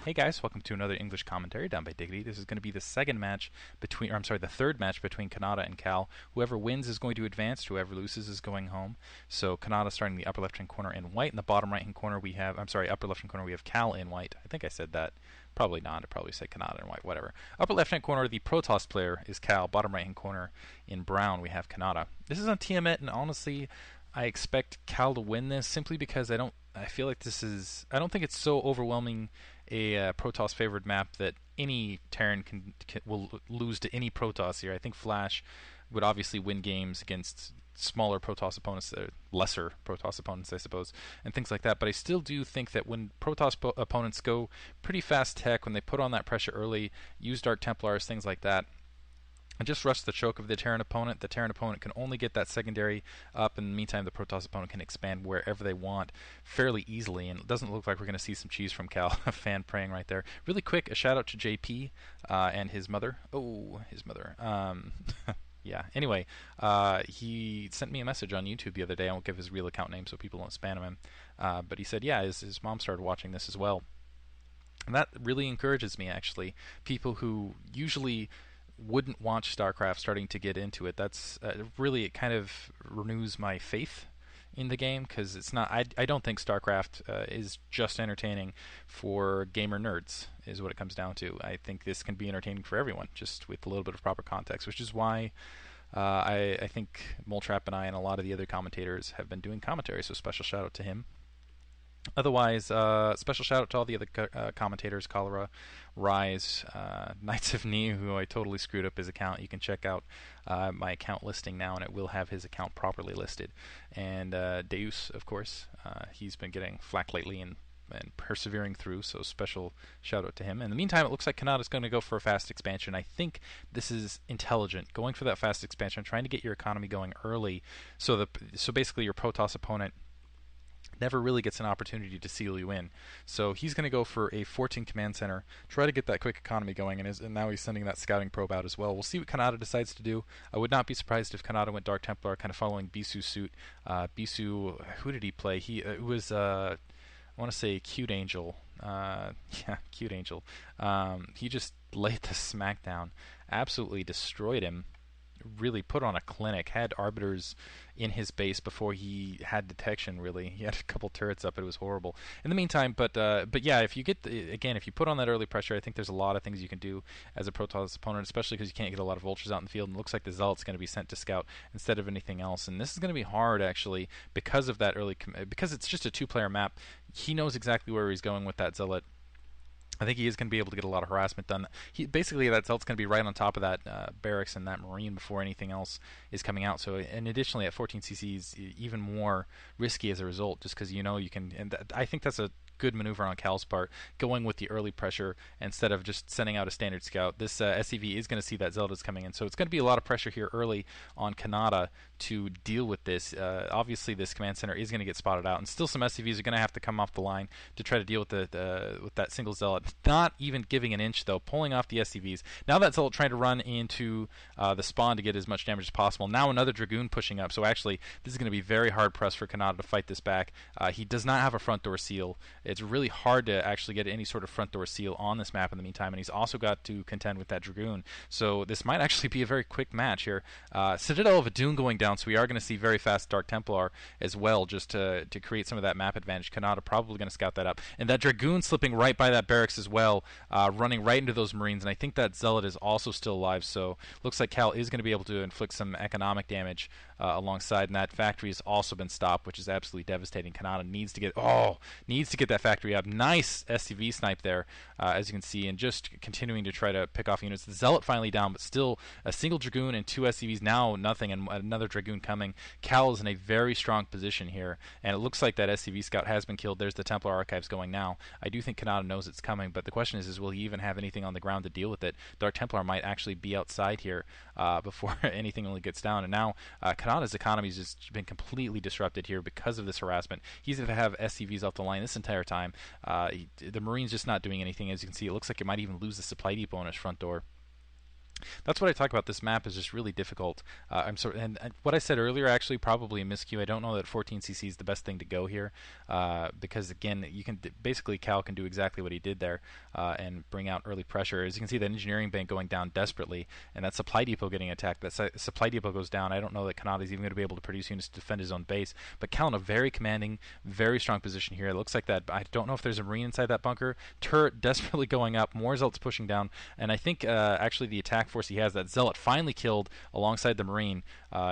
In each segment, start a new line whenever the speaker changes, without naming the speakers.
Hey guys, welcome to another English commentary done by Diggity. This is going to be the second match between, or I'm sorry, the third match between Canata and Cal. Whoever wins is going to advance, whoever loses is going home. So Canata starting in the upper left-hand corner in white. In the bottom right-hand corner we have, upper left-hand corner we have Cal in white. I think I said that. Probably not. I probably said Canata in white, whatever. Upper left-hand corner, the Protoss player is Cal. Bottom right-hand corner in brown we have Canata. This is on Tiamat, and honestly, I expect Cal to win this simply because I don't think it's so overwhelming a Protoss favored map that any Terran will lose to any Protoss here. I think Flash would obviously win games against smaller Protoss opponents, lesser Protoss opponents, I suppose, and things like that. But I still do think that when Protoss opponents go pretty fast tech, when they put on that pressure early, use Dark Templars, things like that, and just rush the choke of the Terran opponent can only get that secondary up. In the meantime, the Protoss opponent can expand wherever they want fairly easily, and it doesn't look like we're going to see some cheese from Cal. A fan praying right there. Really quick, a shout out to JP and his mother. Oh, his mother. Yeah, anyway, he sent me a message on YouTube the other day. I won't give his real account name so people don't spam him. But he said, yeah, his mom started watching this as well. And that really encourages me, actually. People who usually wouldn't watch StarCraft starting to get into it. That's really, it kind of renews my faith in the game, because it's not. I don't think StarCraft is just entertaining for gamer nerds, is what it comes down to. I think this can be entertaining for everyone, just with a little bit of proper context, which is why I think Moletrap and I and a lot of the other commentators have been doing commentary. So special shout out to him. Otherwise, special shout out to all the other commentators, Cholera, Rise, Knights of Ni, who I totally screwed up his account. You can check out my account listing now, and it will have his account properly listed. And Deus, of course, he's been getting flack lately and persevering through, so special shout out to him. In the meantime, it looks like Canada's going to go for a fast expansion. I think this is intelligent, going for that fast expansion, trying to get your economy going early, so basically your Protoss opponent never really gets an opportunity to seal you in. So he's going to go for a 14 command center, try to get that quick economy going, and now he's sending that scouting probe out as well. We'll see what Canata decides to do. I would not be surprised if Canata went Dark Templar, kind of following Bisu's suit. Bisu, who did he play? It was I want to say Cute Angel. Yeah, Cute Angel. He just laid the smackdown, absolutely destroyed him. Really put on a clinic, had arbiters in his base before he had detection. Really, he had a couple turrets up. It was horrible. In the meantime, but yeah, if you put on that early pressure, I think there's a lot of things you can do as a Protoss opponent, especially because you can't get a lot of vultures out in the field. And it looks like the Zealot's going to be sent to scout instead of anything else. And this is going to be hard actually because of that because it's just a two-player map. He knows exactly where he's going with that Zealot. I think he is going to be able to get a lot of harassment done. Basically, that Zealot's going to be right on top of that barracks and that Marine before anything else is coming out. So, and additionally, at 14 CC is even more risky as a result, just because you can. And I think that's a good maneuver on Cal's part, going with the early pressure instead of just sending out a standard scout. This SCV is going to see that Zealot is coming in, so it's going to be a lot of pressure here early on Canata to deal with this. Obviously, this command center is going to get spotted out, and still some SCVs are going to have to come off the line to try to deal with with that single Zealot. Not even giving an inch, though, pulling off the SCVs. Now that Zealot trying to run into the spawn to get as much damage as possible. Now another Dragoon pushing up, so actually this is going to be very hard pressed for Canata to fight this back. He does not have a front door seal. It's really hard to actually get any sort of front door seal on this map in the meantime, and he's also got to contend with that Dragoon. So this might actually be a very quick match here. Citadel of Adun going down, so we are going to see very fast Dark Templar as well, just to create some of that map advantage. Canata probably going to scout that up. And that Dragoon slipping right by that barracks as well, running right into those Marines, and I think that Zealot is also still alive, so looks like Cal is going to be able to inflict some economic damage alongside, and that factory has also been stopped, which is absolutely devastating. Canata needs to get that factory up. Nice SCV snipe there, as you can see, and just continuing to try to pick off units. The Zealot finally down, but still a single Dragoon and two SCVs, now nothing, and another Dragoon coming. Cal is in a very strong position here, and it looks like that SCV scout has been killed. There's the Templar Archives going now. I do think Canata knows it's coming, but the question is will he even have anything on the ground to deal with it? Dark Templar might actually be outside here before anything really gets down, and now Canata's economy has just been completely disrupted here because of this harassment. He's going to have SCVs off the line this entire time. The Marine's just not doing anything. As you can see, it looks like it might even lose the supply depot on his front door. That's what I talk about. This map is just really difficult. I'm sorry, and what I said earlier actually probably a miscue. I don't know that 14cc is the best thing to go here, because again, you can basically Cal can do exactly what he did there and bring out early pressure. As you can see, that engineering bank going down desperately, and that supply depot getting attacked. That supply depot goes down. I don't know that Kanata is even going to be able to produce units to defend his own base. But Cal in a very commanding, very strong position here. It looks like that. I don't know if there's a Marine inside that bunker. Turret desperately going up. More Zealots pushing down, and I think actually the attack force he has, that Zealot finally killed alongside the Marine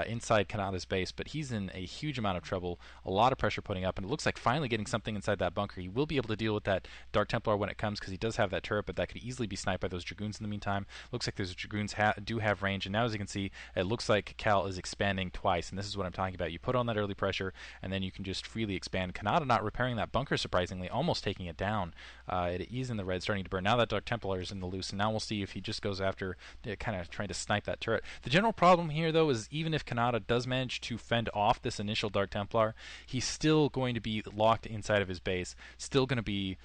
inside Kanata's base, but he's in a huge amount of trouble, a lot of pressure putting up, and it looks like finally getting something inside that bunker. He will be able to deal with that Dark Templar when it comes, because he does have that turret, but that could easily be sniped by those Dragoons in the meantime. Looks like those Dragoons do have range, and now as you can see, it looks like Cal is expanding twice, and this is what I'm talking about. You put on that early pressure, and then you can just freely expand. Kanata not repairing that bunker, surprisingly, almost taking it down. It is in the red, starting to burn. Now that Dark Templar is in the loose, and now we'll see if he just goes after kind of trying to snipe that turret. The general problem here, though, is even if Kanata does manage to fend off this initial Dark Templar, he's still going to be locked inside of his base, still going to be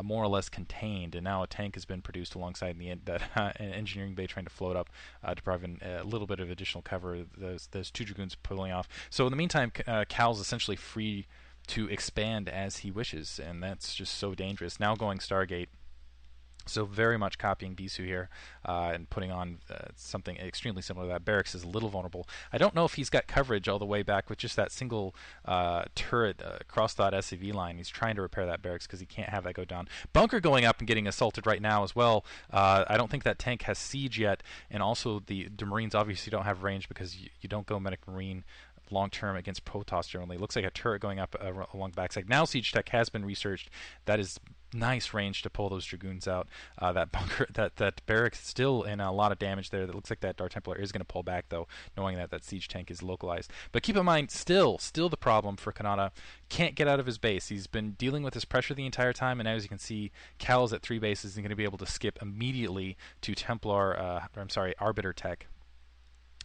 more or less contained, and now a tank has been produced alongside that engineering bay trying to float up to provide a little bit of additional cover. Those two Dragoons pulling off. So in the meantime, Cal's essentially free to expand as he wishes, and that's just so dangerous. Now going Stargate. So very much copying Bisu here and putting on something extremely similar to that. Barracks is a little vulnerable. I don't know if he's got coverage all the way back with just that single turret cross-dot SCV line. He's trying to repair that barracks because he can't have that go down. Bunker going up and getting assaulted right now as well. I don't think that tank has siege yet, and also the Marines obviously don't have range because you don't go Medic Marine long term against Protoss generally. Looks like a turret going up along the backside. Now Siege Tech has been researched. That is nice range to pull those Dragoons out. That bunker, that barracks still in a lot of damage there. That looks like that Dark Templar is going to pull back though, knowing that that siege tank is localized. But keep in mind, still the problem for Kanata. Can't get out of his base. He's been dealing with this pressure the entire time, and as you can see, Cal is at 3 bases and going to be able to skip immediately to Arbiter Tech.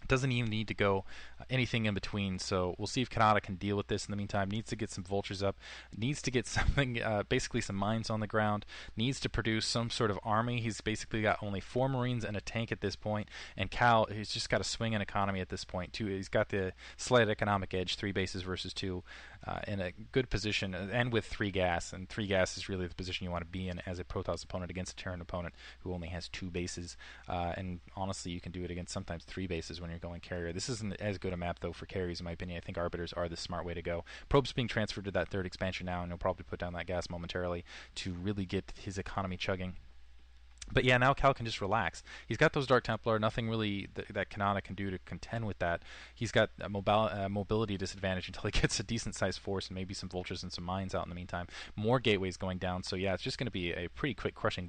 Doesn't even need to go anything in between, so we'll see if Kanata can deal with this in the meantime. Needs to get some vultures up, needs to get something, basically some mines on the ground, needs to produce some sort of army. He's basically got only 4 Marines and a tank at this point, and Cal, he's just got a swing in economy at this point too. He's got the slight economic edge, 3 bases versus 2, in a good position, and with 3 gas, and 3 gas is really the position you want to be in as a Protoss opponent against a Terran opponent who only has 2 bases, and honestly you can do it against sometimes 3 bases when you're going carrier. This isn't as good a map though for carriers in my opinion. I think Arbiters are the smart way to go. Probe's being transferred to that 3rd expansion now, and he'll probably put down that gas momentarily to really get his economy chugging. But yeah, now Cal can just relax. He's got those Dark Templar, nothing really that Kanata can do to contend with that. He's got a mobility disadvantage until he gets a decent-sized force and maybe some vultures and some mines out in the meantime. More gateways going down, so yeah, it's just going to be a pretty quick crushing